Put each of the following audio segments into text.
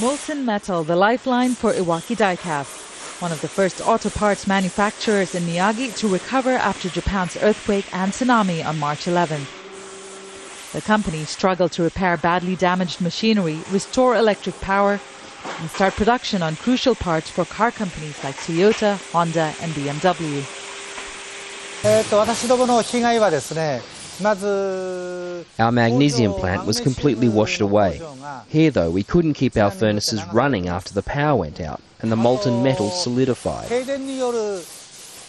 Molten metal, the lifeline for Iwaki Diecast, one of the first auto parts manufacturers in Miyagi to recover after Japan's earthquake and tsunami on March 11th. The company struggled to repair badly damaged machinery, restore electric power, and start production on crucial parts for car companies like Toyota, Honda, and BMW. Our magnesium plant was completely washed away. Here, though, we couldn't keep our furnaces running after the power went out and the molten metal solidified.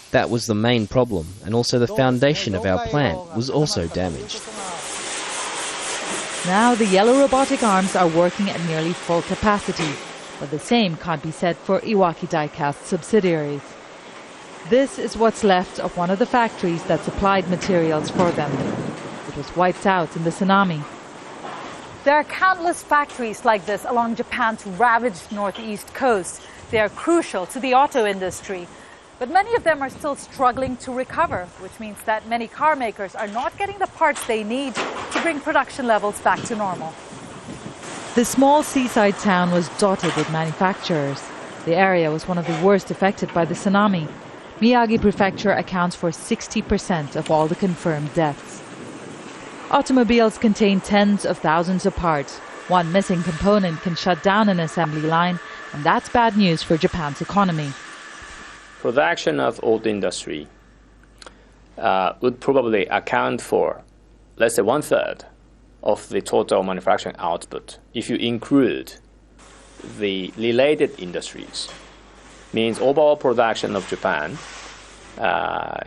That was the main problem, and also the foundation of our plant was also damaged. Now the yellow robotic arms are working at nearly full capacity, but the same can't be said for Iwaki Diecast subsidiaries. This is what's left of one of the factories that supplied materials for them. It was wiped out in the tsunami. There are countless factories like this along Japan's ravaged northeast coast. They are crucial to the auto industry. But many of them are still struggling to recover, which means that many car makers are not getting the parts they need to bring production levels back to normal. The small seaside town was dotted with manufacturers. The area was one of the worst affected by the tsunami. Miyagi Prefecture accounts for 60% of all the confirmed deaths. Automobiles contain tens of thousands of parts. One missing component can shut down an assembly line, and that's bad news for Japan's economy. Production of auto industry would probably account for, let's say, 1/3 of the total manufacturing output. If you include the related industries, means overall production of Japan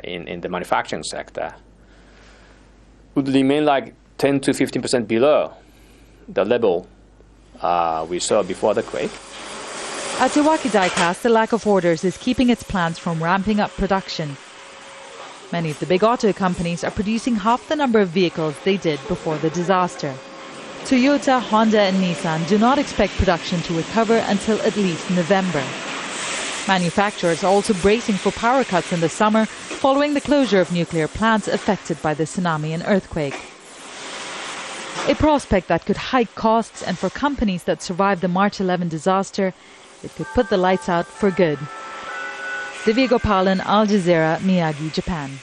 in the manufacturing sector would remain like 10 to 15% below the level we saw before the quake. At Iwaki Diecast, the lack of orders is keeping its plants from ramping up production. Many of the big auto companies are producing half the number of vehicles they did before the disaster. Toyota, Honda and Nissan do not expect production to recover until at least November. Manufacturers are also bracing for power cuts in the summer following the closure of nuclear plants affected by the tsunami and earthquake. A prospect that could hike costs, and for companies that survived the March 11 disaster, it could put the lights out for good. Divya Gopalan, Al Jazeera, Miyagi, Japan.